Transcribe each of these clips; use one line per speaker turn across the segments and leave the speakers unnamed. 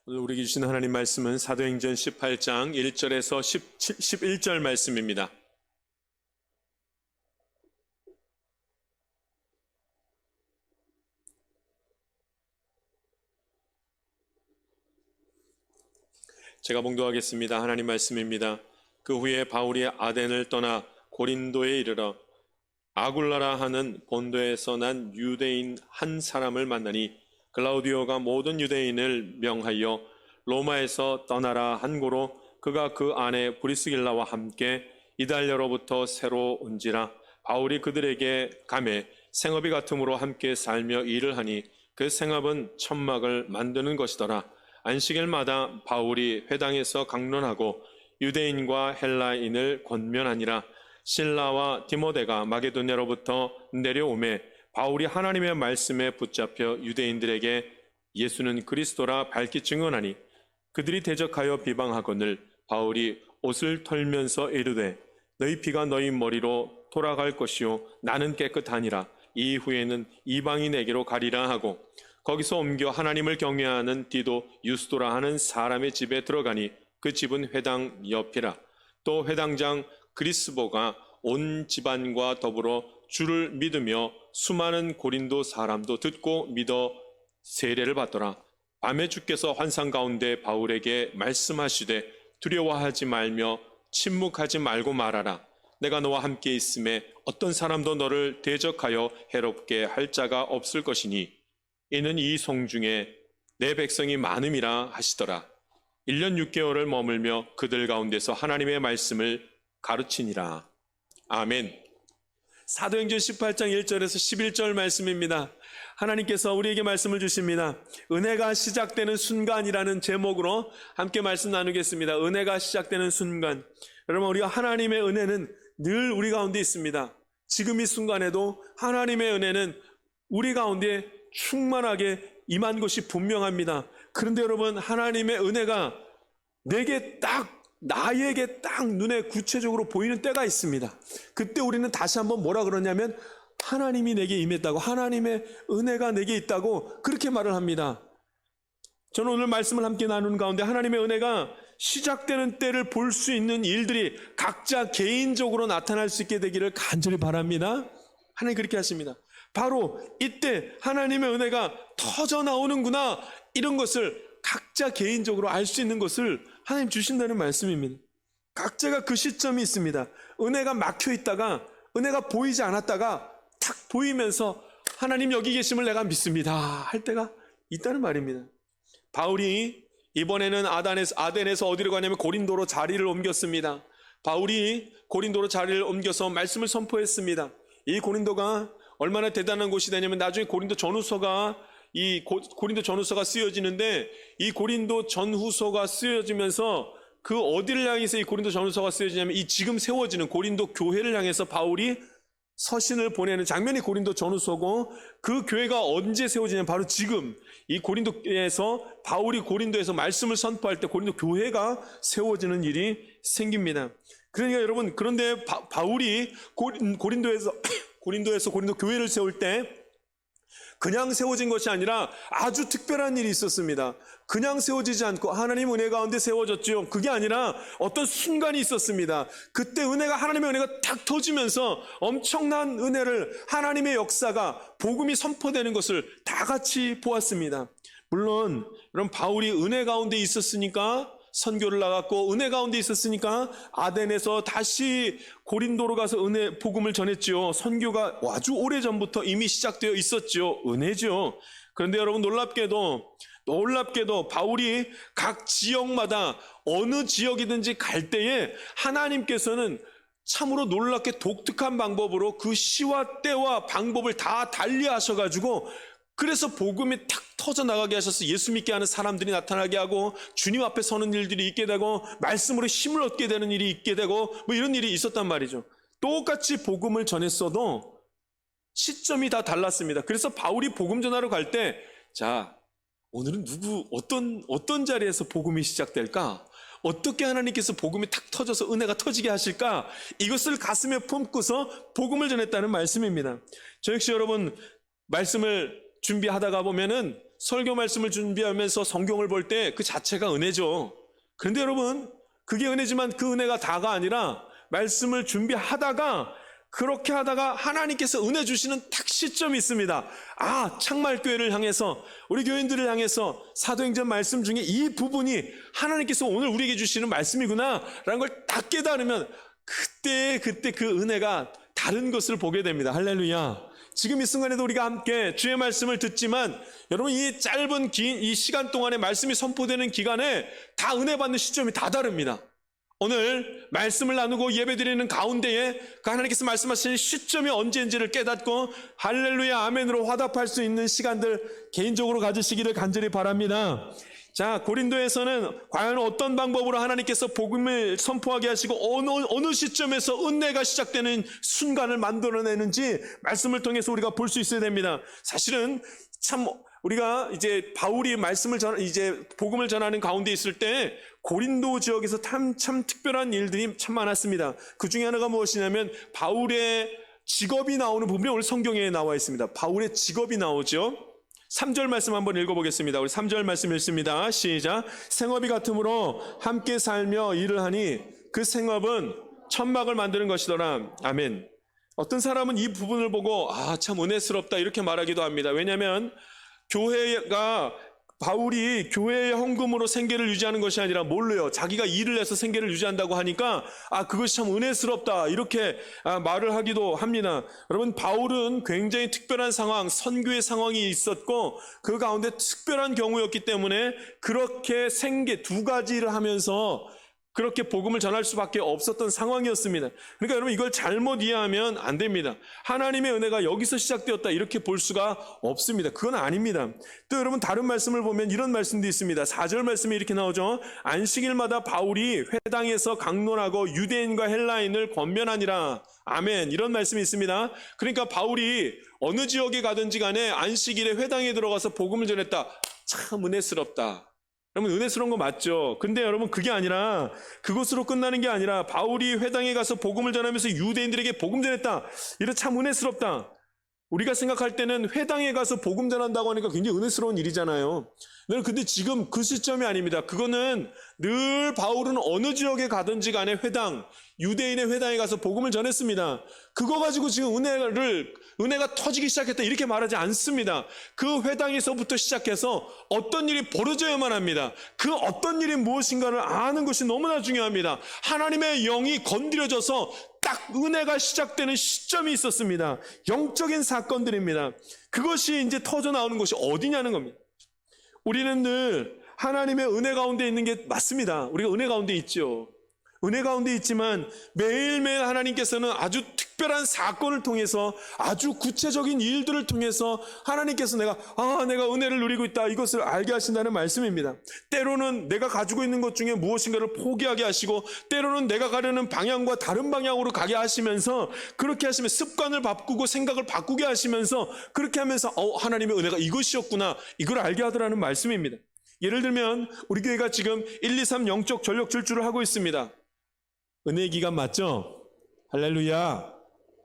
오늘 우리에게 주신 하나님 말씀은 사도행전 18장 1절에서 11절 말씀입니다. 제가 봉독하겠습니다. 하나님 말씀입니다. 그 후에 바울이 아덴을 떠나 고린도에 이르러 아굴라라 하는 본도에서 난 유대인 한 사람을 만나니 글라우디오가 모든 유대인을 명하여 로마에서 떠나라 한 고로 그가 그 아내 브리스길라와 함께 이달려로부터 새로 온지라. 바울이 그들에게 가매 생업이 같음으로 함께 살며 일을 하니 그 생업은 천막을 만드는 것이더라. 안식일마다 바울이 회당에서 강론하고 유대인과 헬라인을 권면하니라. 실라와 디모데가 마게도냐로부터 내려오매 바울이 하나님의 말씀에 붙잡혀 유대인들에게 예수는 그리스도라 밝히 증언하니 그들이 대적하여 비방하거늘 바울이 옷을 털면서 이르되 너희 피가 너희 머리로 돌아갈 것이요 나는 깨끗하니라. 이후에는 이방인 에게로 가리라 하고 거기서 옮겨 하나님을 경외하는 디도 유스도라 하는 사람의 집에 들어가니 그 집은 회당 옆이라. 또 회당장 그리스보가 온 집안과 더불어 주를 믿으며 수많은 고린도 사람도 듣고 믿어 세례를 받더라. 밤에 주께서 환상 가운데 바울에게 말씀하시되 두려워하지 말며 침묵하지 말고 말하라. 내가 너와 함께 있음에 어떤 사람도 너를 대적하여 해롭게 할 자가 없을 것이니 이는 이 성중에 내 백성이 많음이라 하시더라. 1년 6개월을 머물며 그들 가운데서 하나님의 말씀을 가르치니라. 아멘. 사도행전 18장 1절에서 11절 말씀입니다. 하나님께서 우리에게 말씀을 주십니다. 은혜가 시작되는 순간이라는 제목으로 함께 말씀 나누겠습니다. 은혜가 시작되는 순간. 여러분, 우리가 하나님의 은혜는 늘 우리 가운데 있습니다. 지금 이 순간에도 하나님의 은혜는 우리 가운데 충만하게 임한 것이 분명합니다. 그런데 여러분, 하나님의 은혜가 나에게 딱 눈에 구체적으로 보이는 때가 있습니다. 그때 우리는 다시 한번 뭐라 그러냐면 하나님이 내게 임했다고, 하나님의 은혜가 내게 있다고 그렇게 말을 합니다. 저는 오늘 말씀을 함께 나누는 가운데 하나님의 은혜가 시작되는 때를 볼 수 있는 일들이 각자 개인적으로 나타날 수 있게 되기를 간절히 바랍니다. 하나님 그렇게 하십니다. 바로 이때 하나님의 은혜가 터져 나오는구나, 이런 것을 각자 개인적으로 알 수 있는 것을 하나님 주신다는 말씀입니다. 각자가 그 시점이 있습니다. 은혜가 막혀 있다가, 은혜가 보이지 않았다가 탁 보이면서 하나님 여기 계심을 내가 믿습니다 할 때가 있다는 말입니다. 바울이 이번에는 아덴에서 어디로 가냐면 고린도로 자리를 옮겼습니다. 바울이 고린도로 자리를 옮겨서 말씀을 선포했습니다. 이 고린도가 얼마나 대단한 곳이 되냐면 나중에 고린도 전후서가 쓰여지는데, 이 고린도 전후서가 쓰여지면서 그 어디를 향해서 이 고린도 전후서가 쓰여지냐면 이 지금 세워지는 고린도 교회를 향해서 바울이 서신을 보내는 장면이 고린도 전후서고, 그 교회가 언제 세워지냐면 바로 지금 이 고린도에서 바울이 고린도에서 말씀을 선포할 때 고린도 교회가 세워지는 일이 생깁니다. 그러니까 여러분, 그런데 바울이 고린도에서 고린도 교회를 세울 때 그냥 세워진 것이 아니라 아주 특별한 일이 있었습니다. 그냥 세워지지 않고 하나님 은혜 가운데 세워졌죠. 그게 아니라 어떤 순간이 있었습니다. 그때 하나님의 은혜가 탁 터지면서 엄청난 은혜를, 하나님의 역사가, 복음이 선포되는 것을 다 같이 보았습니다. 물론 여러분, 바울이 은혜 가운데 있었으니까 선교를 나갔고, 은혜 가운데 있었으니까 아덴에서 다시 고린도로 가서 복음을 전했지요. 선교가 아주 오래전부터 이미 시작되어 있었죠. 은혜죠. 그런데 여러분, 놀랍게도 바울이 각 지역마다 어느 지역이든지 갈 때에 하나님께서는 참으로 놀랍게 독특한 방법으로 그 시와 때와 방법을 다 달리 하셔가지고, 그래서 복음이 탁 터져나가게 하셔서 예수 믿게 하는 사람들이 나타나게 하고, 주님 앞에 서는 일들이 있게 되고, 말씀으로 힘을 얻게 되는 일이 있게 되고, 이런 일이 있었단 말이죠. 똑같이 복음을 전했어도 시점이 다 달랐습니다. 그래서 바울이 복음 전하러 갈 때, 자, 오늘은 어떤 자리에서 복음이 시작될까? 어떻게 하나님께서 복음이 탁 터져서 은혜가 터지게 하실까? 이것을 가슴에 품고서 복음을 전했다는 말씀입니다. 저 역시 여러분, 말씀을 준비하다가 보면은 설교 말씀을 준비하면서 성경을 볼 때 그 자체가 은혜죠. 그런데 여러분, 그게 은혜지만 그 은혜가 다가 아니라 말씀을 준비하다가 그렇게 하다가 하나님께서 은혜 주시는 딱 시점이 있습니다. 아, 창말교회를 향해서, 우리 교인들을 향해서 사도행전 말씀 중에 이 부분이 하나님께서 오늘 우리에게 주시는 말씀이구나 라는 걸 딱 깨달으면 그때 그 은혜가 다른 것을 보게 됩니다. 할렐루야. 지금 이 순간에도 우리가 함께 주의 말씀을 듣지만 여러분, 이 짧은 긴 이 시간 동안에 말씀이 선포되는 기간에 다 은혜 받는 시점이 다 다릅니다. 오늘 말씀을 나누고 예배드리는 가운데에 그 하나님께서 말씀하시는 시점이 언제인지를 깨닫고 할렐루야 아멘으로 화답할 수 있는 시간들 개인적으로 가지시기를 간절히 바랍니다. 자, 고린도에서는 과연 어떤 방법으로 하나님께서 복음을 선포하게 하시고 어느 시점에서 은혜가 시작되는 순간을 만들어내는지 말씀을 통해서 우리가 볼 수 있어야 됩니다. 사실은 참 우리가 이제 바울이 복음을 전하는 가운데 있을 때 고린도 지역에서 참 특별한 일들이 참 많았습니다. 그 중에 하나가 무엇이냐면 바울의 직업이 나오는 부분이 오늘 성경에 나와 있습니다. 바울의 직업이 나오죠. 3절 말씀 한번 읽어보겠습니다. 우리 3절 말씀 읽습니다. 시작. 생업이 같으므로 함께 살며 일을 하니 그 생업은 천막을 만드는 것이더라. 아멘. 어떤 사람은 이 부분을 보고 참 은혜스럽다 이렇게 말하기도 합니다. 왜냐하면 바울이 교회의 헌금으로 생계를 유지하는 것이 아니라 뭘로요? 자기가 일을 해서 생계를 유지한다고 하니까 그것이 참 은혜스럽다 이렇게 말을 하기도 합니다. 여러분, 바울은 굉장히 특별한 상황, 선교의 상황이 있었고 그 가운데 특별한 경우였기 때문에 그렇게 생계 두 가지를 하면서 그렇게 복음을 전할 수밖에 없었던 상황이었습니다. 그러니까 여러분, 이걸 잘못 이해하면 안 됩니다. 하나님의 은혜가 여기서 시작되었다 이렇게 볼 수가 없습니다. 그건 아닙니다. 또 여러분, 다른 말씀을 보면 이런 말씀도 있습니다. 4절 말씀이 이렇게 나오죠. 안식일마다 바울이 회당에서 강론하고 유대인과 헬라인을 권면하니라. 아멘. 이런 말씀이 있습니다. 그러니까 바울이 어느 지역에 가든지 간에 안식일에 회당에 들어가서 복음을 전했다. 참 은혜스럽다. 여러분, 은혜스러운 거 맞죠? 근데 여러분, 그게 아니라 그것으로 끝나는 게 아니라 바울이 회당에 가서 복음을 전하면서 유대인들에게 복음 전했다. 이거 참 은혜스럽다. 우리가 생각할 때는 회당에 가서 복음 전한다고 하니까 굉장히 은혜스러운 일이잖아요. 근데 지금 그 시점이 아닙니다. 그거는 늘 바울은 어느 지역에 가든지 간에 유대인의 회당에 가서 복음을 전했습니다. 그거 가지고 지금 은혜가 터지기 시작했다 이렇게 말하지 않습니다. 그 회당에서부터 시작해서 어떤 일이 벌어져야만 합니다. 그 어떤 일이 무엇인가를 아는 것이 너무나 중요합니다. 하나님의 영이 건드려져서 딱 은혜가 시작되는 시점이 있었습니다. 영적인 사건들입니다. 그것이 이제 터져 나오는 것이 어디냐는 겁니다. 우리는 늘 하나님의 은혜 가운데 있는 게 맞습니다. 우리가 은혜 가운데 있죠. 은혜 가운데 있지만 매일매일 하나님께서는 아주 특별한 사건을 통해서 아주 구체적인 일들을 통해서 하나님께서 내가 은혜를 누리고 있다 이것을 알게 하신다는 말씀입니다. 때로는 내가 가지고 있는 것 중에 무엇인가를 포기하게 하시고 때로는 내가 가려는 방향과 다른 방향으로 가게 하시면서 그렇게 하시면 습관을 바꾸고 생각을 바꾸게 하시면서 그렇게 하면서 하나님의 은혜가 이것이었구나 이걸 알게 하더라는 말씀입니다. 예를 들면 우리 교회가 지금 1, 2, 3 영적 전력 질주를 하고 있습니다. 은혜의 기간 맞죠? 할렐루야.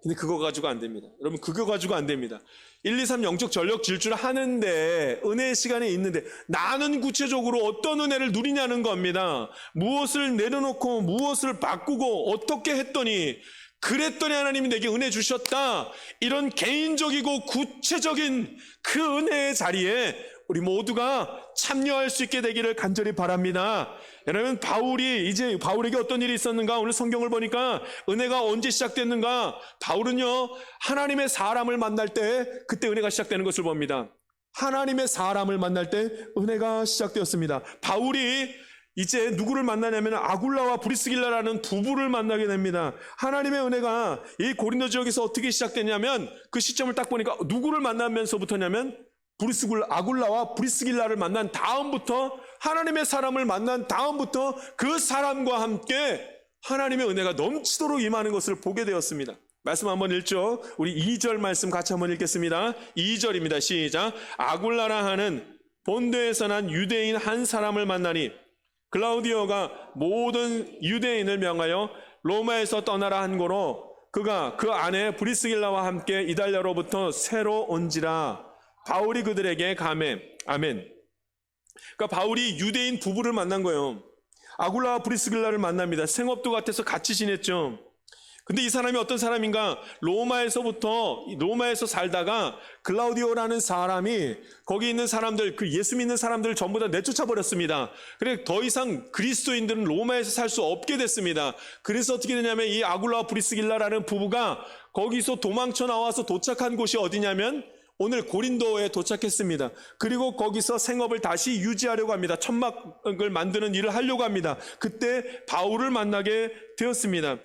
근데 그거 가지고 안 됩니다. 여러분, 그거 가지고 안 됩니다. 1, 2, 3 영적 전력 질주를 하는데 은혜의 시간이 있는데 나는 구체적으로 어떤 은혜를 누리냐는 겁니다. 무엇을 내려놓고 무엇을 바꾸고 어떻게 했더니 그랬더니 하나님이 내게 은혜 주셨다. 이런 개인적이고 구체적인 그 은혜의 자리에 우리 모두가 참여할 수 있게 되기를 간절히 바랍니다. 여러분, 바울에게 어떤 일이 있었는가? 오늘 성경을 보니까 은혜가 언제 시작됐는가? 바울은요, 하나님의 사람을 만날 때 그때 은혜가 시작되는 것을 봅니다. 하나님의 사람을 만날 때 은혜가 시작되었습니다. 바울이 이제 누구를 만나냐면 아굴라와 브리스길라라는 부부를 만나게 됩니다. 하나님의 은혜가 이 고린도 지역에서 어떻게 시작됐냐면 그 시점을 딱 보니까 누구를 만나면서부터냐면 아굴라와 브리스길라를 만난 다음부터 하나님의 사람을 만난 다음부터 그 사람과 함께 하나님의 은혜가 넘치도록 임하는 것을 보게 되었습니다. 말씀 한번 읽죠. 우리 2절 말씀 같이 한번 읽겠습니다. 2절입니다. 시작. 아굴라라 하는 본도에서 난 유대인 한 사람을 만나니 글라우디오가 모든 유대인을 명하여 로마에서 떠나라 한 고로 그가 그 안에 브리스길라와 함께 이달리아로부터 새로 온지라. 바울이 그들에게 가매. 아멘. 그러니까 바울이 유대인 부부를 만난 거예요. 아굴라와 브리스길라를 만납니다. 생업도 같아서 같이 지냈죠. 근데 이 사람이 어떤 사람인가? 로마에서 살다가 글라우디오라는 사람이 거기 있는 사람들, 그 예수 믿는 사람들을 전부 다 내쫓아 버렸습니다. 그래 더 이상 그리스도인들은 로마에서 살 수 없게 됐습니다. 그래서 어떻게 되냐면 이 아굴라와 브리스길라라는 부부가 거기서 도망쳐 나와서 도착한 곳이 어디냐면 오늘 고린도에 도착했습니다. 그리고 거기서 생업을 다시 유지하려고 합니다. 천막을 만드는 일을 하려고 합니다. 그때 바울을 만나게 되었습니다.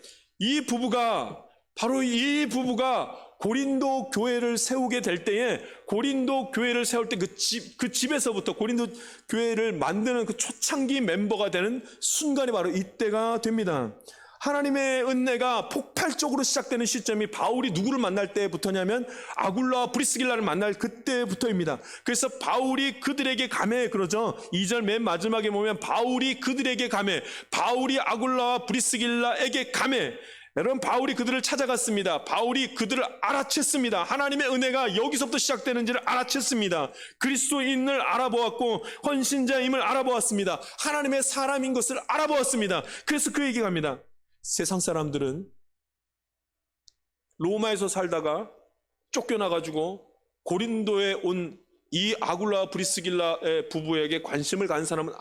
바로 이 부부가 고린도 교회를 세우게 될 때에 고린도 교회를 세울 때 그 집에서부터 고린도 교회를 만드는 그 초창기 멤버가 되는 순간이 바로 이때가 됩니다. 하나님의 은혜가 폭발적으로 시작되는 시점이 바울이 누구를 만날 때부터냐면 아굴라와 브리스길라를 만날 그때부터입니다. 그래서 바울이 그들에게 가매 그러죠. 2절 맨 마지막에 보면 바울이 그들에게 가매, 바울이 아굴라와 브리스길라에게 가매. 여러분 바울이 그들을 찾아갔습니다. 바울이 그들을 알아챘습니다. 하나님의 은혜가 여기서부터 시작되는지를 알아챘습니다. 그리스도인을 알아보았고 헌신자임을 알아보았습니다. 하나님의 사람인 것을 알아보았습니다. 그래서 그에게 갑니다. 세상 사람들은 로마에서 살다가 쫓겨나가지고 고린도에 온 이 아굴라와 브리스길라의 부부에게 관심을 가진 사람은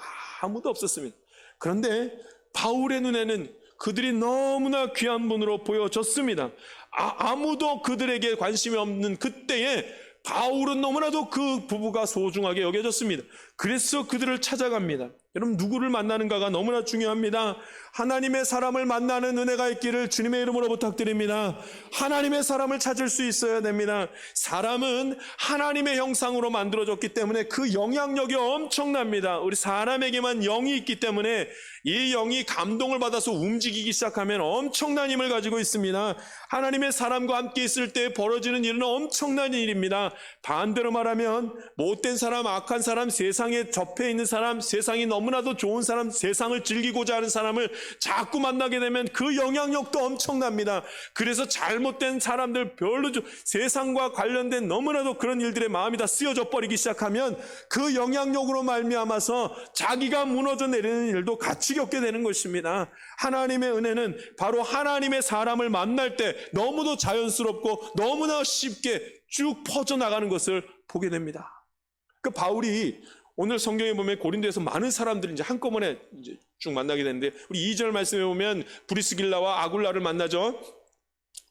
아무도 없었습니다. 그런데 바울의 눈에는 그들이 너무나 귀한 분으로 보여졌습니다. 아무도 그들에게 관심이 없는 그때에 바울은 너무나도 그 부부가 소중하게 여겨졌습니다. 그래서 그들을 찾아갑니다. 여러분 누구를 만나는가가 너무나 중요합니다. 하나님의 사람을 만나는 은혜가 있기를 주님의 이름으로 부탁드립니다. 하나님의 사람을 찾을 수 있어야 됩니다. 사람은 하나님의 형상으로 만들어졌기 때문에 그 영향력이 엄청납니다. 우리 사람에게만 영이 있기 때문에 이 영이 감동을 받아서 움직이기 시작하면 엄청난 힘을 가지고 있습니다. 하나님의 사람과 함께 있을 때 벌어지는 일은 엄청난 일입니다. 반대로 말하면 못된 사람, 악한 사람, 세상에 접해 있는 사람, 세상이 너무나도 좋은 사람, 세상을 즐기고자 하는 사람을 자꾸 만나게 되면 그 영향력도 엄청납니다. 그래서 잘못된 사람들, 세상과 관련된 너무나도 그런 일들의 마음이 다 쓰여져 버리기 시작하면 그 영향력으로 말미암아서 자기가 무너져 내리는 일도 같이 겪게 되는 것입니다. 하나님의 은혜는 바로 하나님의 사람을 만날 때 너무도 자연스럽고 너무나 쉽게 쭉 퍼져나가는 것을 보게 됩니다. 그 바울이 오늘 성경에 보면 고린도에서 많은 사람들이 이제 한꺼번에 이제 쭉 만나게 되는데 우리 2절 말씀에 보면 브리스길라와 아굴라를 만나죠.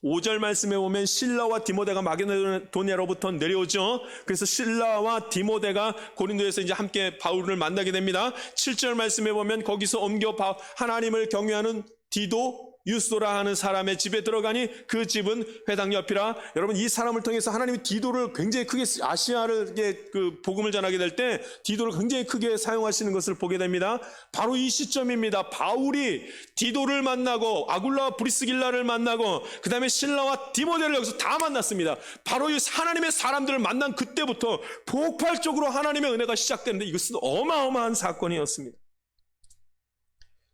5절 말씀에 보면 실라와 디모데가 마게도냐로부터 내려오죠. 그래서 실라와 디모데가 고린도에서 이제 함께 바울을 만나게 됩니다. 7절 말씀에 보면 거기서 옮겨 하나님을 경외하는 디도 유스도라 하는 사람의 집에 들어가니 그 집은 회당 옆이라. 여러분 이 사람을 통해서 하나님이 디도를 굉장히 크게 아시아를 그 복음을 전하게 될 때 디도를 굉장히 크게 사용하시는 것을 보게 됩니다. 바로 이 시점입니다. 바울이 디도를 만나고 아굴라와 브리스길라를 만나고 그 다음에 실라와 디모데를 여기서 다 만났습니다. 바로 이 하나님의 사람들을 만난 그때부터 폭발적으로 하나님의 은혜가 시작되는데 이것은 어마어마한 사건이었습니다.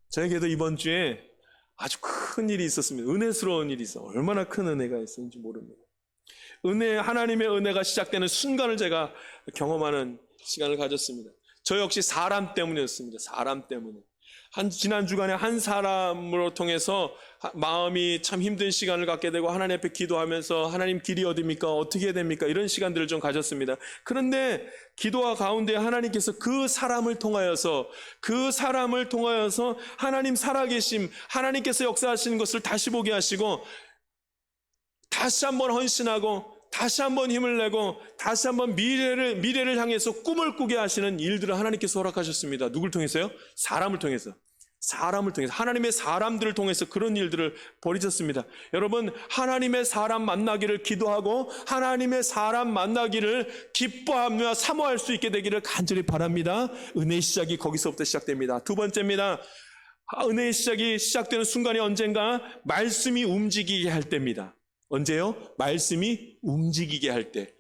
저에게도 이번 주에 아주 큰 일이 있었습니다. 은혜스러운 일이 있어. 얼마나 큰 은혜가 있었는지 모릅니다. 하나님의 은혜가 시작되는 순간을 제가 경험하는 시간을 가졌습니다. 저 역시 사람 때문이었습니다. 사람 때문에. 지난 주간에 한 사람으로 통해서 마음이 참 힘든 시간을 갖게 되고 하나님 앞에 기도하면서 하나님 길이 어디입니까? 어떻게 해야 됩니까? 이런 시간들을 좀 가졌습니다. 그런데 기도와 가운데 하나님께서 그 사람을 통하여서 하나님 살아계심, 하나님께서 역사하시는 것을 다시 보게 하시고 다시 한번 헌신하고 다시 한번 힘을 내고 다시 한번 미래를 향해서 꿈을 꾸게 하시는 일들을 하나님께서 허락하셨습니다. 누굴 통해서요? 사람을 통해서 하나님의 사람들을 통해서 그런 일들을 벌이셨습니다. 여러분 하나님의 사람 만나기를 기도하고 하나님의 사람 만나기를 기뻐하며 사모할 수 있게 되기를 간절히 바랍니다. 은혜의 시작이 거기서부터 시작됩니다. 두 번째입니다. 은혜의 시작이 시작되는 순간이 언젠가 말씀이 움직이게 할 때입니다. 언제요? 말씀이 움직이게 할 때.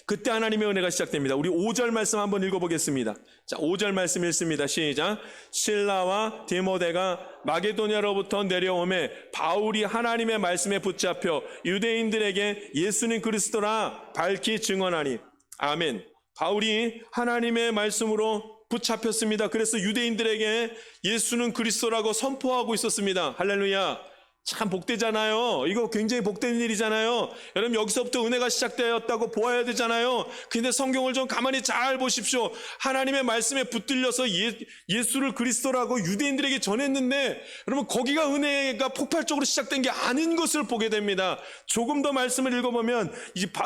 그때 하나님의 은혜가 시작됩니다. 우리 5절 말씀 한번 읽어보겠습니다. 자, 5절 말씀 읽습니다. 시작. 실라와 디모데가 마게도냐로부터 내려오매 바울이 하나님의 말씀에 붙잡혀 유대인들에게 예수는 그리스도라 밝히 증언하니. 아멘. 바울이 하나님의 말씀으로 붙잡혔습니다. 그래서 유대인들에게 예수는 그리스도라고 선포하고 있었습니다. 할렐루야. 참 복되잖아요. 이거 굉장히 복된 일이잖아요. 여러분 여기서부터 은혜가 시작되었다고 보아야 되잖아요. 근데 성경을 좀 가만히 잘 보십시오. 하나님의 말씀에 붙들려서 예수를 그리스도라고 유대인들에게 전했는데 여러분 거기가 은혜가 폭발적으로 시작된 게 아닌 것을 보게 됩니다. 조금 더 말씀을 읽어보면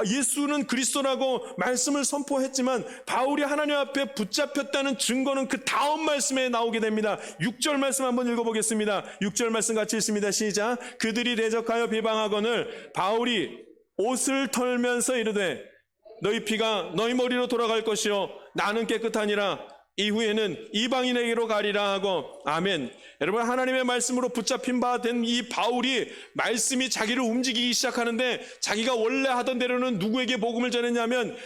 예수는 그리스도라고 말씀을 선포했지만 바울이 하나님 앞에 붙잡혔다는 증거는 그 다음 말씀에 나오게 됩니다. 6절 말씀 한번 읽어보겠습니다. 6절 말씀 같이 읽습니다. 시작. 그들이 대적하여 비방하거늘 바울이 옷을 털면서 이르되 너희 피가 너희 머리로 돌아갈 것이요 나는 깨끗하니라. 이후에는 이방인에게로 가리라 하고. 아멘. 여러분 하나님의 말씀으로 붙잡힌 바 된 이 바울이 말씀이 자기를 움직이기 시작하는데 자기가 원래 하던 대로는 누구에게 복음을 전했냐면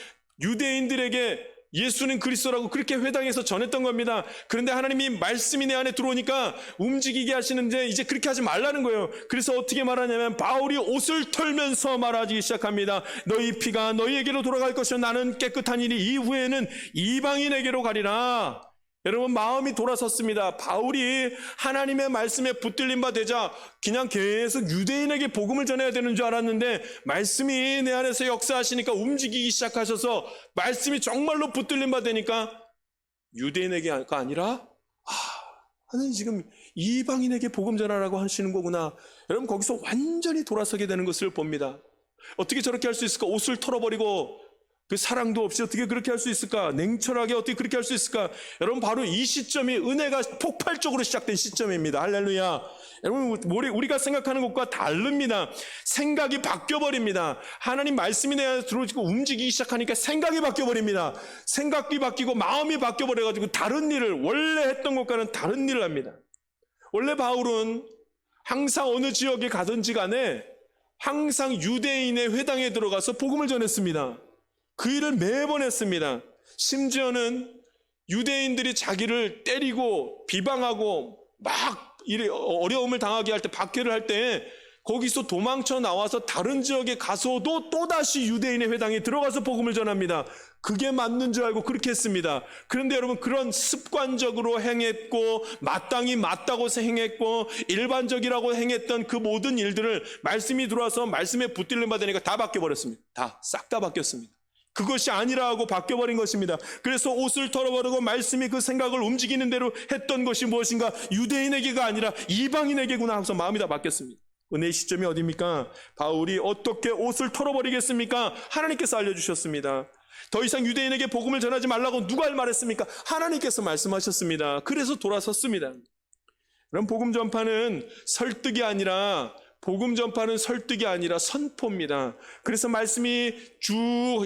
유대인들에게 예수는 그리스도라고 그렇게 회당에서 전했던 겁니다. 그런데 하나님이 말씀이 내 안에 들어오니까 움직이게 하시는데 이제 그렇게 하지 말라는 거예요. 그래서 어떻게 말하냐면 바울이 옷을 털면서 말하기 시작합니다. 너희 피가 너희에게로 돌아갈 것이요 나는 깨끗하니니 이후에는 이방인에게로 가리라. 여러분 마음이 돌아섰습니다. 바울이 하나님의 말씀에 붙들린 바 되자 그냥 계속 유대인에게 복음을 전해야 되는 줄 알았는데 말씀이 내 안에서 역사하시니까 움직이기 시작하셔서 말씀이 정말로 붙들린 바 되니까 유대인에게가 아니라 하나님 지금 이방인에게 복음 전하라고 하시는 거구나. 여러분 거기서 완전히 돌아서게 되는 것을 봅니다. 어떻게 저렇게 할 수 있을까? 옷을 털어버리고 그 사랑도 없이 어떻게 그렇게 할 수 있을까? 냉철하게 어떻게 그렇게 할 수 있을까? 여러분 바로 이 시점이 은혜가 폭발적으로 시작된 시점입니다. 할렐루야. 여러분 우리가 생각하는 것과 다릅니다. 생각이 바뀌어버립니다. 하나님 말씀이 내 안에 들어오고 움직이기 시작하니까 생각이 바뀌어버립니다. 생각이 바뀌고 마음이 바뀌어버려가지고 다른 일을 원래 했던 것과는 다른 일을 합니다. 원래 바울은 항상 어느 지역에 가든지 간에 항상 유대인의 회당에 들어가서 복음을 전했습니다. 그 일을 매번 했습니다. 심지어는 유대인들이 자기를 때리고 비방하고 막 어려움을 당하게 할 때 박해를 할 때 거기서 도망쳐 나와서 다른 지역에 가서도 또다시 유대인의 회당에 들어가서 복음을 전합니다. 그게 맞는 줄 알고 그렇게 했습니다. 그런데 여러분 그런 습관적으로 행했고 마땅히 맞다고 행했고 일반적이라고 행했던 그 모든 일들을 말씀이 들어와서 말씀에 붙들림 받으니까 다 바뀌어버렸습니다. 싹 다 바뀌었습니다. 그것이 아니라 하고 바뀌어버린 것입니다. 그래서 옷을 털어버리고 말씀이 그 생각을 움직이는 대로 했던 것이 무엇인가? 유대인에게가 아니라 이방인에게구나 하면서 마음이 다 바뀌었습니다. 은혜의 시점이 어디입니까? 바울이 어떻게 옷을 털어버리겠습니까? 하나님께서 알려주셨습니다. 더 이상 유대인에게 복음을 전하지 말라고 누가 말했습니까? 하나님께서 말씀하셨습니다. 그래서 돌아섰습니다. 그럼 복음 전파는 설득이 아니라 선포입니다. 그래서 말씀이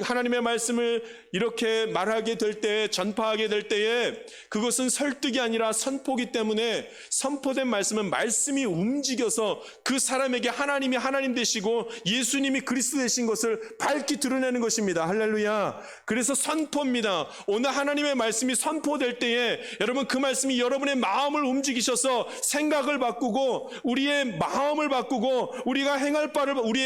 하나님의 말씀을 이렇게 말하게 될 때, 전파하게 될 때에 그것은 설득이 아니라 선포기 때문에 선포된 말씀은 말씀이 움직여서 그 사람에게 하나님이 하나님 되시고 예수님이 그리스도 되신 것을 밝히 드러내는 것입니다. 할렐루야. 그래서 선포입니다. 오늘 하나님의 말씀이 선포될 때에 여러분 그 말씀이 여러분의 마음을 움직이셔서 생각을 바꾸고 우리의 마음을 바꾸고 우리의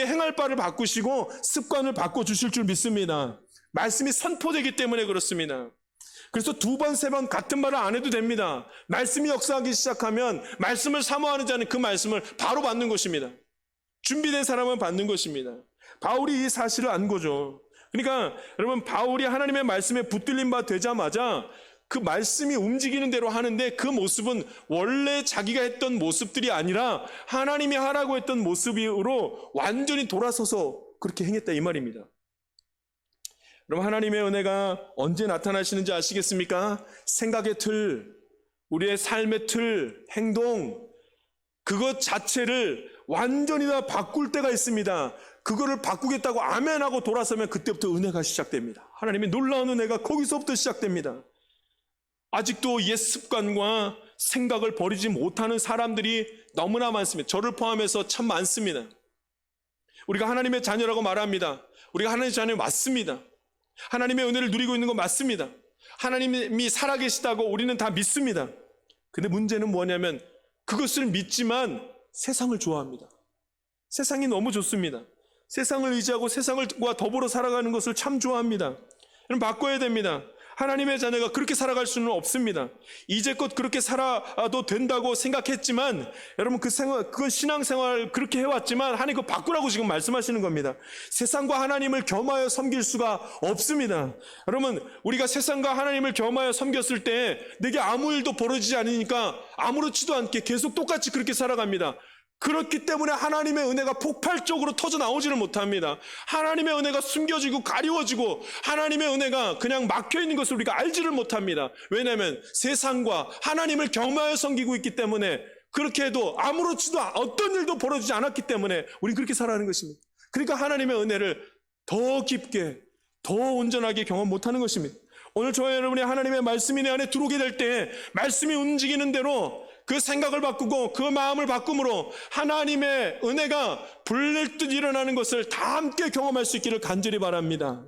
행할 바를 바꾸시고 습관을 바꿔주실 줄 믿습니다. 말씀이 선포되기 때문에 그렇습니다. 그래서 2번, 3번 같은 말을 안 해도 됩니다. 말씀이 역사하기 시작하면 말씀을 사모하는 자는 그 말씀을 바로 받는 것입니다. 준비된 사람은 받는 것입니다. 바울이 이 사실을 안 거죠. 그러니까 여러분 바울이 하나님의 말씀에 붙들린 바 되자마자 그 말씀이 움직이는 대로 하는데 그 모습은 원래 자기가 했던 모습들이 아니라 하나님이 하라고 했던 모습으로 완전히 돌아서서 그렇게 행했다 이 말입니다. 그럼 하나님의 은혜가 언제 나타나시는지 아시겠습니까? 생각의 틀, 우리의 삶의 틀, 행동 그것 자체를 완전히 다 바꿀 때가 있습니다. 그거를 바꾸겠다고 아멘하고 돌아서면 그때부터 은혜가 시작됩니다. 하나님의 놀라운 은혜가 거기서부터 시작됩니다. 아직도 옛 습관과 생각을 버리지 못하는 사람들이 너무나 많습니다. 저를 포함해서 참 많습니다. 우리가 하나님의 자녀라고 말합니다. 우리가 하나님의 자녀 맞습니다. 하나님의 은혜를 누리고 있는 건 맞습니다. 하나님이 살아계시다고 우리는 다 믿습니다. 근데 문제는 뭐냐면 그것을 믿지만 세상을 좋아합니다. 세상이 너무 좋습니다. 세상을 의지하고 세상과 더불어 살아가는 것을 참 좋아합니다. 여러분, 바꿔야 됩니다. 하나님의 자녀가 그렇게 살아갈 수는 없습니다. 이제껏 그렇게 살아도 된다고 생각했지만, 여러분, 그건 신앙생활 그렇게 해왔지만 하나님 그거 바꾸라고 지금 말씀하시는 겁니다. 세상과 하나님을 겸하여 섬길 수가 없습니다. 여러분, 우리가 세상과 하나님을 겸하여 섬겼을 때 내게 아무 일도 벌어지지 않으니까 아무렇지도 않게 계속 똑같이 그렇게 살아갑니다. 그렇기 때문에 하나님의 은혜가 폭발적으로 터져 나오지를 못합니다. 하나님의 은혜가 숨겨지고 가리워지고 하나님의 은혜가 그냥 막혀있는 것을 우리가 알지를 못합니다. 왜냐하면 세상과 하나님을 겸하여 섬기고 있기 때문에, 그렇게 해도 아무렇지도 어떤 일도 벌어지지 않았기 때문에 우리는 그렇게 살아가는 것입니다. 그러니까 하나님의 은혜를 더 깊게, 더 온전하게 경험 못하는 것입니다. 오늘 저와 여러분이 하나님의 말씀이 내 안에 들어오게 될 때 말씀이 움직이는 대로 그 생각을 바꾸고 그 마음을 바꿈으로 하나님의 은혜가 불릴 듯 일어나는 것을 다 함께 경험할 수 있기를 간절히 바랍니다.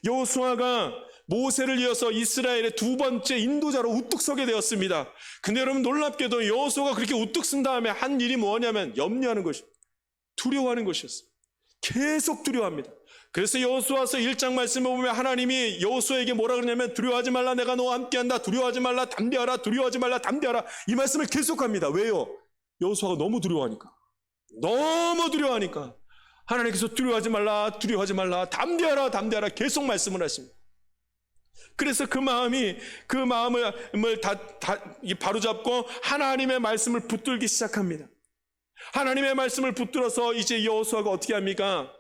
여호수아가 모세를 이어서 이스라엘의 두 번째 인도자로 우뚝 서게 되었습니다. 근데 여러분, 놀랍게도 여호수아가 그렇게 우뚝 쓴 다음에 한 일이 뭐냐면 염려하는 것입니다. 두려워하는 것이었어요. 계속 두려워합니다. 그래서 여호수아서 1장 말씀을 보면 하나님이 여호수아에게 뭐라 그러냐면 두려워하지 말라, 내가 너와 함께한다. 두려워하지 말라, 담대하라. 두려워하지 말라, 담대하라. 이 말씀을 계속합니다. 왜요? 여호수아가 너무 두려워하니까. 너무 두려워하니까 하나님께서 두려워하지 말라, 두려워하지 말라, 담대하라, 담대하라 계속 말씀을 하십니다. 그래서 그 마음을 바로잡고 하나님의 말씀을 붙들기 시작합니다. 하나님의 말씀을 붙들어서 이제 여호수아가 어떻게 합니까?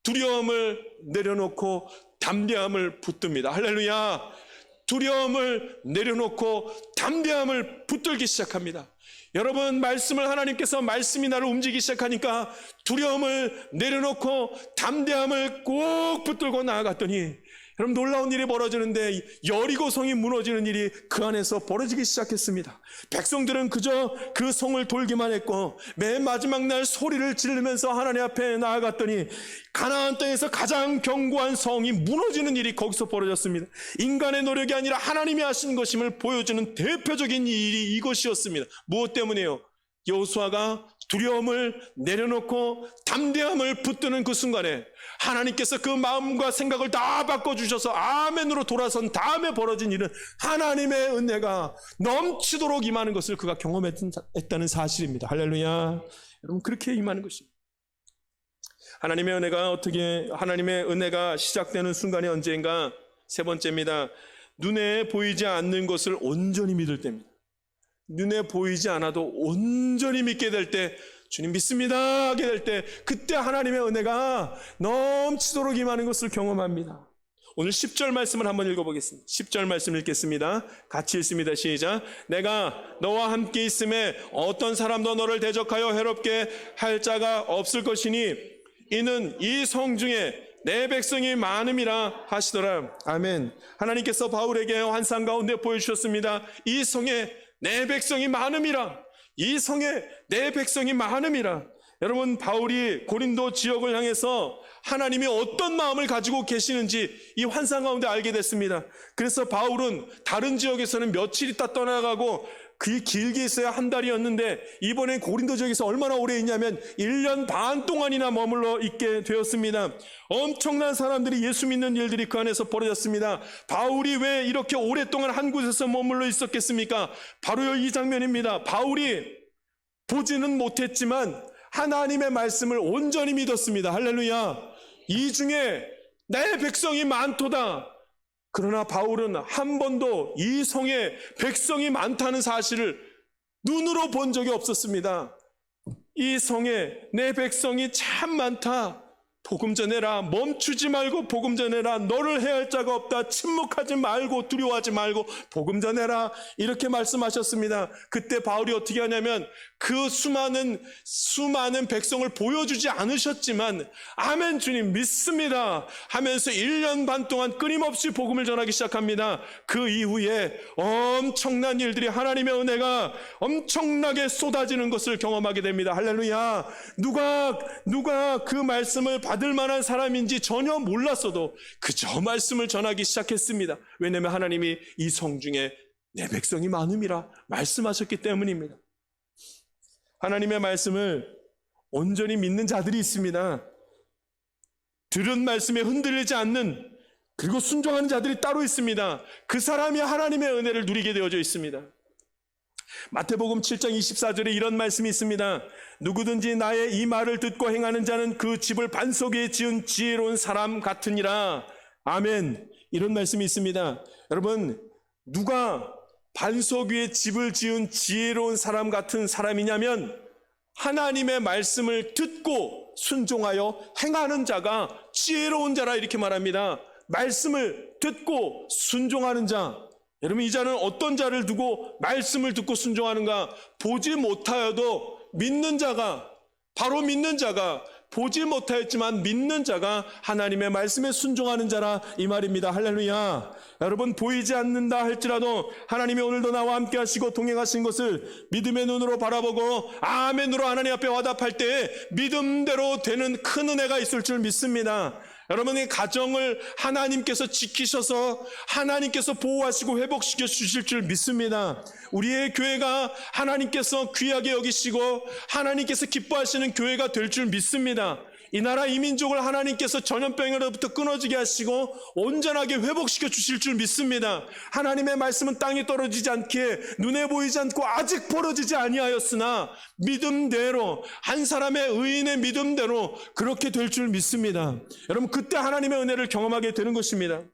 두려움을 내려놓고 담대함을 붙듭니다. 할렐루야. 두려움을 내려놓고 담대함을 붙들기 시작합니다. 여러분, 말씀을 하나님께서 말씀이 나를 움직이기 시작하니까 두려움을 내려놓고 담대함을 꼭 붙들고 나아갔더니 여러분, 놀라운 일이 벌어지는데 여리고성이 무너지는 일이 그 안에서 벌어지기 시작했습니다. 백성들은 그저 그 성을 돌기만 했고 맨 마지막 날 소리를 지르면서 하나님 앞에 나아갔더니 가나안 땅에서 가장 견고한 성이 무너지는 일이 거기서 벌어졌습니다. 인간의 노력이 아니라 하나님이 하신 것임을 보여주는 대표적인 일이 이것이었습니다. 무엇 때문에요? 여호수아가 두려움을 내려놓고 담대함을 붙드는 그 순간에 하나님께서 그 마음과 생각을 다 바꿔주셔서 아멘으로 돌아선 다음에 벌어진 일은 하나님의 은혜가 넘치도록 임하는 것을 그가 경험했다는 사실입니다. 할렐루야. 여러분, 그렇게 임하는 것입니다. 하나님의 은혜가 시작되는 순간이 언제인가? 세 번째입니다. 눈에 보이지 않는 것을 온전히 믿을 때입니다. 눈에 보이지 않아도 온전히 믿게 될 때, 주님 믿습니다 하게 될 때, 그때 하나님의 은혜가 넘치도록 임하는 것을 경험합니다. 오늘 10절 말씀을 한번 읽어보겠습니다. 10절 말씀 읽겠습니다. 같이 읽습니다. 시작. 내가 너와 함께 있음에 어떤 사람도 너를 대적하여 해롭게 할 자가 없을 것이니 이는 이 성 중에 내 백성이 많음이라 하시더라. 아멘. 하나님께서 바울에게 환상 가운데 보여주셨습니다. 이 성에 내 백성이 많음이라. 이 성에 내 백성이 많음이라. 여러분, 바울이 고린도 지역을 향해서 하나님이 어떤 마음을 가지고 계시는지 이 환상 가운데 알게 됐습니다. 그래서 바울은 다른 지역에서는 며칠 있다 떠나가고 그 길게 있어야 한 달이었는데 이번엔 고린도 지역에서 얼마나 오래 있냐면 1년 반 동안이나 머물러 있게 되었습니다. 엄청난 사람들이 예수 믿는 일들이 그 안에서 벌어졌습니다. 바울이 왜 이렇게 오랫동안 한 곳에서 머물러 있었겠습니까? 바로 이 장면입니다. 바울이 보지는 못했지만 하나님의 말씀을 온전히 믿었습니다. 할렐루야. 이 중에 내 백성이 많도다. 그러나 바울은 한 번도 이 성에 백성이 많다는 사실을 눈으로 본 적이 없었습니다. 이 성에 내 백성이 참 많다. 복음 전해라. 멈추지 말고 복음 전해라. 너를 해할 자가 없다. 침묵하지 말고 두려워하지 말고 복음 전해라. 이렇게 말씀하셨습니다. 그때 바울이 어떻게 하냐면 그 수많은 백성을 보여주지 않으셨지만 아멘 주님 믿습니다 하면서 1년 반 동안 끊임없이 복음을 전하기 시작합니다. 그 이후에 엄청난 일들이 하나님의 은혜가 엄청나게 쏟아지는 것을 경험하게 됩니다. 할렐루야. 누가 그 말씀을 받을 받을 만한 사람인지 전혀 몰랐어도 그저 말씀을 전하기 시작했습니다. 왜냐하면 하나님이 이 성중에 내 백성이 많음이라 말씀하셨기 때문입니다. 하나님의 말씀을 온전히 믿는 자들이 있습니다. 들은 말씀에 흔들리지 않는, 그리고 순종하는 자들이 따로 있습니다. 그 사람이 하나님의 은혜를 누리게 되어져 있습니다. 마태복음 7장 24절에 이런 말씀이 있습니다. 누구든지 나의 이 말을 듣고 행하는 자는 그 집을 반석 위에 지은 지혜로운 사람 같으니라. 아멘. 이런 말씀이 있습니다. 여러분, 누가 반석 위에 집을 지은 지혜로운 사람 같은 사람이냐면 하나님의 말씀을 듣고 순종하여 행하는 자가 지혜로운 자라, 이렇게 말합니다. 말씀을 듣고 순종하는 자. 여러분, 이 자는 어떤 자를 두고 말씀을 듣고 순종하는가? 보지 못하여도 믿는 자가, 바로 믿는 자가, 보지 못하였지만 믿는 자가 하나님의 말씀에 순종하는 자라, 이 말입니다. 할렐루야. 여러분, 보이지 않는다 할지라도 하나님이 오늘도 나와 함께 하시고 동행하신 것을 믿음의 눈으로 바라보고 아멘으로 하나님 앞에 와답할 때에 믿음대로 되는 큰 은혜가 있을 줄 믿습니다. 여러분의 가정을 하나님께서 지키셔서 하나님께서 보호하시고 회복시켜 주실 줄 믿습니다. 우리의 교회가 하나님께서 귀하게 여기시고 하나님께서 기뻐하시는 교회가 될 줄 믿습니다. 이 나라 이 민족을 하나님께서 전염병으로부터 끊어지게 하시고 온전하게 회복시켜 주실 줄 믿습니다. 하나님의 말씀은 땅에 떨어지지 않게 눈에 보이지 않고 아직 벌어지지 아니하였으나 믿음대로, 한 사람의 의인의 믿음대로 그렇게 될 줄 믿습니다. 여러분, 그때 하나님의 은혜를 경험하게 되는 것입니다.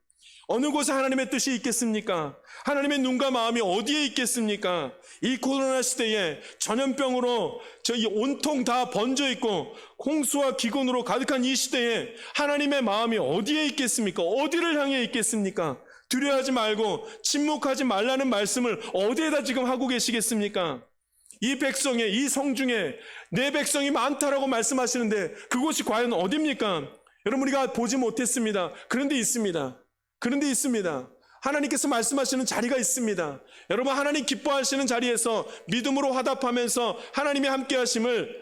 어느 곳에 하나님의 뜻이 있겠습니까? 하나님의 눈과 마음이 어디에 있겠습니까? 이 코로나 시대에 전염병으로 저희 온통 다 번져 있고 홍수와 기근으로 가득한 이 시대에 하나님의 마음이 어디에 있겠습니까? 어디를 향해 있겠습니까? 두려워하지 말고 침묵하지 말라는 말씀을 어디에다 지금 하고 계시겠습니까? 이 백성에, 이 성중에 내 백성이 많다라고 말씀하시는데 그곳이 과연 어디입니까? 여러분, 우리가 보지 못했습니다. 그런데 있습니다. 그런데 있습니다. 하나님께서 말씀하시는 자리가 있습니다. 여러분, 하나님 기뻐하시는 자리에서 믿음으로 화답하면서 하나님의 함께 하심을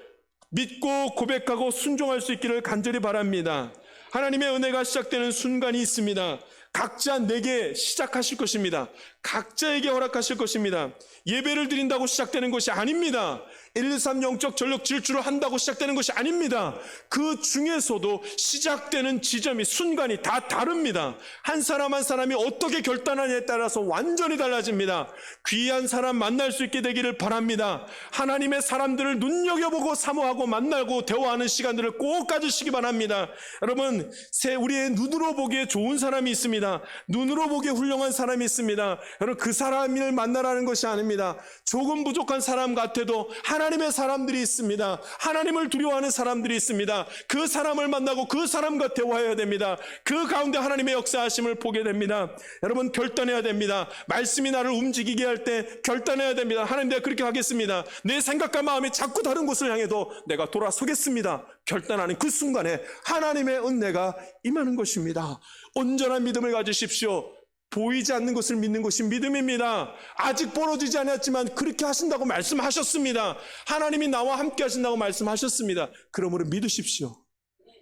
믿고 고백하고 순종할 수 있기를 간절히 바랍니다. 하나님의 은혜가 시작되는 순간이 있습니다. 각자 내게 시작하실 것입니다. 각자에게 허락하실 것입니다. 예배를 드린다고 시작되는 것이 아닙니다. 123 영적 전력 질주를 한다고 시작되는 것이 아닙니다. 그 중에서도 시작되는 지점이, 순간이 다 다릅니다. 한 사람 한 사람이 어떻게 결단하냐에 따라서 완전히 달라집니다. 귀한 사람 만날 수 있게 되기를 바랍니다. 하나님의 사람들을 눈여겨보고 사모하고 만나고 대화하는 시간들을 꼭 가지시기 바랍니다. 여러분, 우리의 눈으로 보기에 좋은 사람이 있습니다. 눈으로 보기에 훌륭한 사람이 있습니다. 여러분, 그 사람을 만나라는 것이 아닙니다. 조금 부족한 사람 같아도 하나님의 사람들이 있습니다. 하나님을 두려워하는 사람들이 있습니다. 그 사람을 만나고 그 사람과 대화해야 됩니다. 그 가운데 하나님의 역사하심을 보게 됩니다. 여러분, 결단해야 됩니다. 말씀이 나를 움직이게 할 때 결단해야 됩니다. 하나님, 내가 그렇게 하겠습니다. 내 생각과 마음이 자꾸 다른 곳을 향해도 내가 돌아서겠습니다. 결단하는 그 순간에 하나님의 은혜가 임하는 것입니다. 온전한 믿음을 가지십시오. 보이지 않는 것을 믿는 것이 믿음입니다. 아직 벌어지지 않았지만 그렇게 하신다고 말씀하셨습니다. 하나님이 나와 함께 하신다고 말씀하셨습니다. 그러므로 믿으십시오.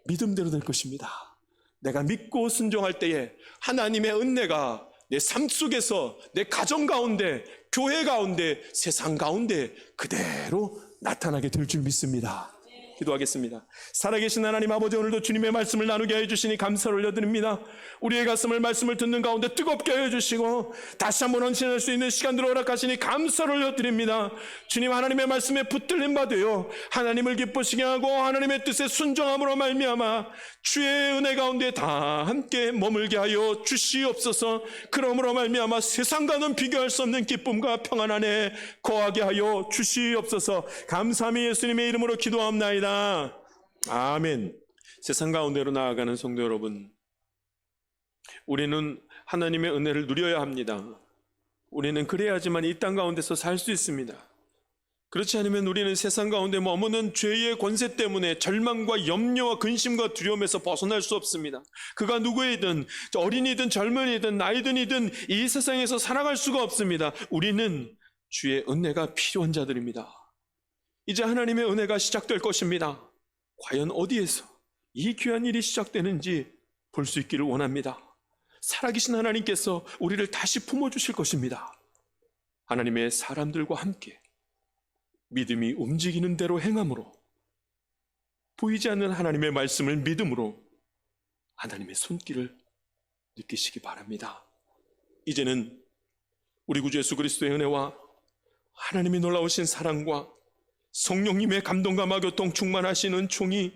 믿음대로 될 것입니다. 내가 믿고 순종할 때에 하나님의 은혜가 내 삶 속에서, 내 가정 가운데, 교회 가운데, 세상 가운데 그대로 나타나게 될 줄 믿습니다. 기도하겠습니다. 살아계신 하나님 아버지, 오늘도 주님의 말씀을 나누게 해주시니 감사를 올려드립니다. 우리의 가슴을 말씀을 듣는 가운데 뜨겁게 해주시고 다시 한번 헌신할 수 있는 시간들을 허락하시니 감사를 올려드립니다. 주님, 하나님의 말씀에 붙들림 받으요 하나님을 기쁘시게 하고 하나님의 뜻에 순종함으로 말미암아 주의 은혜 가운데 다 함께 머물게 하여 주시옵소서. 그러므로 말미암아 세상과는 비교할 수 없는 기쁨과 평안 안에 거하게 하여 주시옵소서. 감사함이 예수님의 이름으로 기도합나이다. 아멘. 세상 가운데로 나아가는 성도 여러분, 우리는 하나님의 은혜를 누려야 합니다. 우리는 그래야지만 이 땅 가운데서 살 수 있습니다. 그렇지 않으면 우리는 세상 가운데 머무는 죄의 권세 때문에 절망과 염려와 근심과 두려움에서 벗어날 수 없습니다. 그가 누구이든, 어린이든 젊은이든 나이든이든 이 세상에서 살아갈 수가 없습니다. 우리는 주의 은혜가 필요한 자들입니다. 이제 하나님의 은혜가 시작될 것입니다. 과연 어디에서, 이 귀한 일이 시작되는지 볼 수 있기를 원합니다. 살아계신 하나님께서 우리를 다시 품어주실 것입니다. 하나님의 사람들과 함께 믿음이 움직이는 대로 행함으로, 보이지 않는 하나님의 말씀을 믿음으로 하나님의 손길을 느끼시기 바랍니다. 이제는 우리 구주 예수 그리스도의 은혜와 하나님의 놀라우신 사랑과 성령님의 감동과 마교통 충만하시는 총이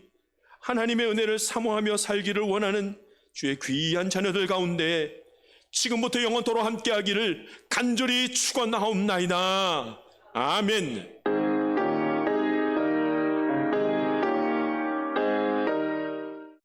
하나님의 은혜를 사모하며 살기를 원하는 주의 귀한 자녀들 가운데 지금부터 영원토록 함께하기를 간절히 축원하옵나이다. 아멘.